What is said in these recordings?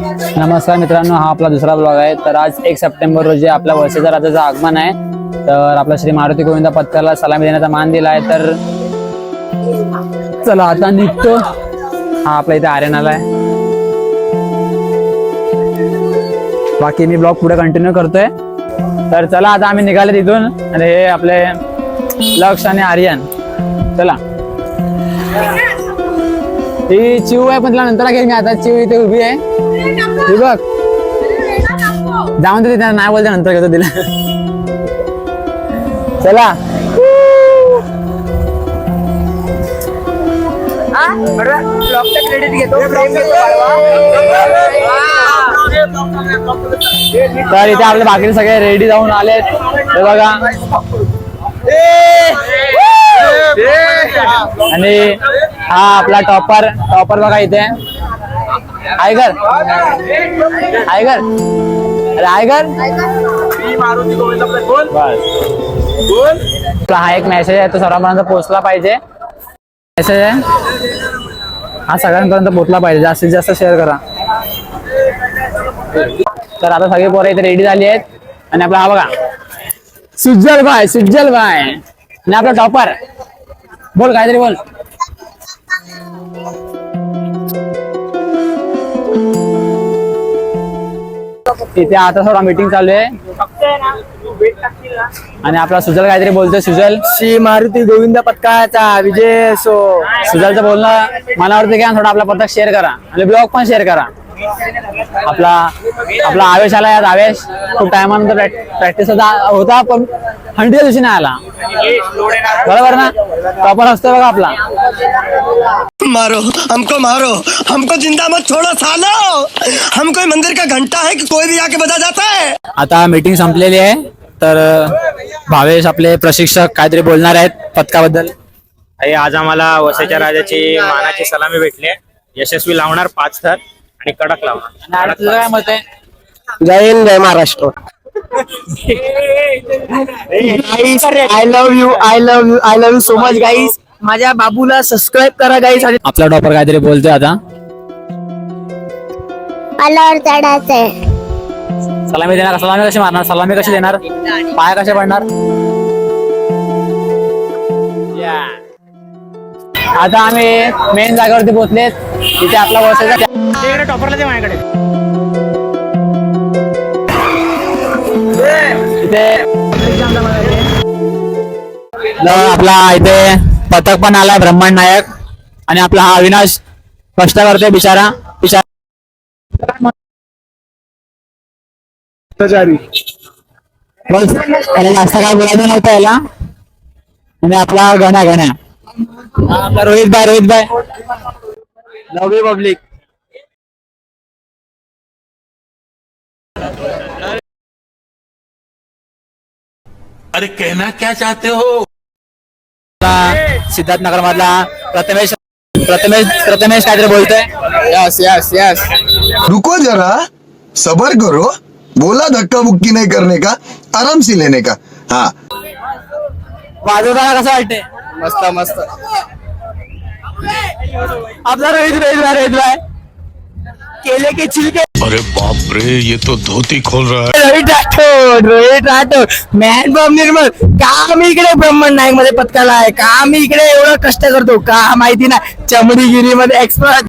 नमस्कार मित्रांनो, हा आपला दुसरा ब्लॉग आहे. तर आज 1 सप्टेंबर रोजी आपल्या वर्षाच्या राजाचं आगमन आहे. तर आपला श्री मारुती गोविंद पथकाला सलामी देण्याचा मान दिला आहे. तर चला आता निघतो. हा आपला इथे आर्यनाला आहे. बाकी मी ब्लॉग पुढे कंटिन्यू करतोय. तर चला आता आम्ही निघाले तिथून. आणि हे आपले लक्ष आणि आर्यन. चला, ही चिव आहे पण तिला नंतर घेईन मी. आता चिव इथे उभी आहे. ही बघ, जाऊन दे, तिला नाही बोलते, नंतर घेतो तिला. चला तर इथे आपले बाकी सगळे रेडी जाऊन आलेत. हे बघा, आणि हा आपला टॉपर बघा इथे. आयगर अरे आयगर, हा एक मेसेज आहे, तो सर्वांपर्यंत पोहोचला पाहिजे. मेसेज आहे हा सगळ्यांपर्यंत पोहोचला पाहिजे. जास्तीत जास्त शेअर करा. तर आता सगळी पोरं इथे रेडी झाली आहेत. आणि आपला हा बघा सुज्जल भाई आणि आपला टॉपर. बोल काहीतरी बोल. इथे आता थोडा मीटिंग चालू आहे. आणि आपला सुजल काहीतरी बोलतोय. सुजल, श्री मारुती गोविंद पथकाचा विजय असो. सुजलचं बोलणं मनावरती घ्या. थोडा आपला पथक शेअर करा आणि ब्लॉग पण शेअर करा. आपला आवेश आला यात. आवेश खूप टायमानंतर प्रॅक्टिस होता पण 100 दिवशी नाही आला. बरोबर ना? टॉपर असतो बघा आपला. मारो हमको जिंदा मत छोड़ो सालो. हम कोई मंदिर का घंटा है कि कोई भी आके बजा जाता है. आता मीटिंग संपलेली आहे. तर भावेश आपले प्रशिक्षक काहीतरी बोलणार आहेत पथकाबद्दल. आज आम्हाला वसईच्या राजाची मानाची सलामी भेटली. यशस्वी लावणार 5 थर आणि कडक लावणार. तुझं काय मत आहे? जय हिंद, जय Maharashtra. I love you so much guys. माझ्या बाबूला सबस्क्राईब करा गाईज. आपला टॉपर काहीतरी बोलतोय आता. पालावर चढायचंय. सलामी देणार. सलामी कशी मारणार? सलामी कशी देणार? पाय कसे पडणार? आता आम्ही मेन जागेवरती पोहोचलेत. तिथे आपला वर्षाचा टॉपरला दे माझ्याकडे. आपला इथे पथक पण आलाय, ब्रह्मांड नायक. आणि आपला हा अविनाश कष्ट करतोय बिचारा. जास्त काय बोलायचं नव्हतं याला. आणि आपला गण्या आपला रोहित भाई लव यू पब्लिक. अरे कहना क्या चाहते हो. सिद्धार्थनगर मधला प्रथमेश काहीतरी बोलतोय. यस रुको जरा सबर करो. बोला धक्का बुक्की नहीं करने का, आराम से लेने का. हाँ, वाजवताना कसं वाटतंय? मस्त. आपला रोहित भाई केले के छिलके. अरे बाप रे, ये तो धोती खोल रहा है. रोहित राठोड मॅन बॉम्ब निर्मल. का मी इकडे ब्रह्मण नायक मध्ये पथकाला आहे? का मी इकडे एवढं कष्ट करतो? का माहिती ना, चमडीगिरी मध्ये एक्सपर्ट.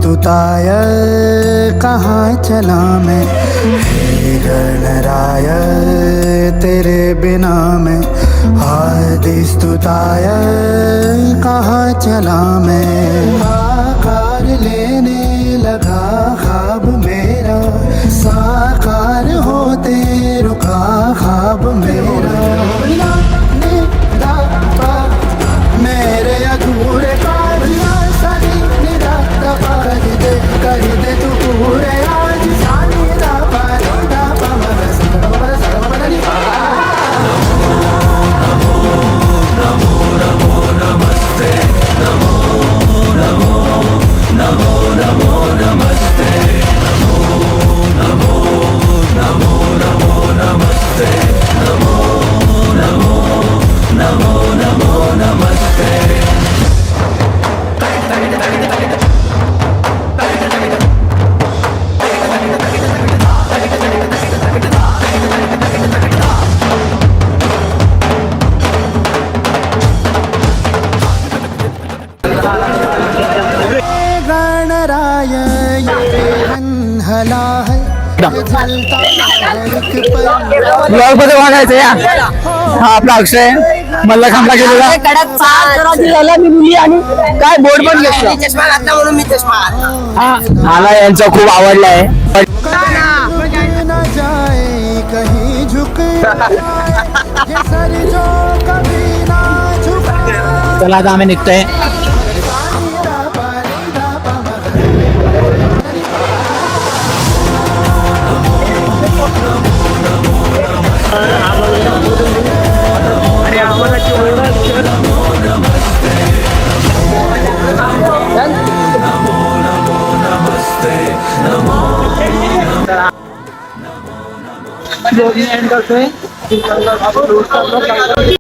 स्तुताय कहाँ चला मैं, हे गणराय तेरे बिना मैं, आदि स्तुताय कहाँ चला मैं। आकार लेने लगा ख्वाब मेरा, साकार होते रुका ख्वाब मेरा। मेरे अधूरे कार्य सारी निदा कर दे, कर दे तू पूरे आज सानी दा पानी दा पावन सरवर सरवर नी। गणराय हला है जलता ब्लॉग मध्ये बघायचं या. हा आपला अक्षय मल्लखांबला गेलेला मी मुली आणि काय बोर्ड पण घेतला चष्मा घातला म्हणून मी चष्मा मला यांचा खूप आवडलाय. न जाए कहीं झुक ये सर जो कभी ना झुका। चला आता आम्ही निघतोय.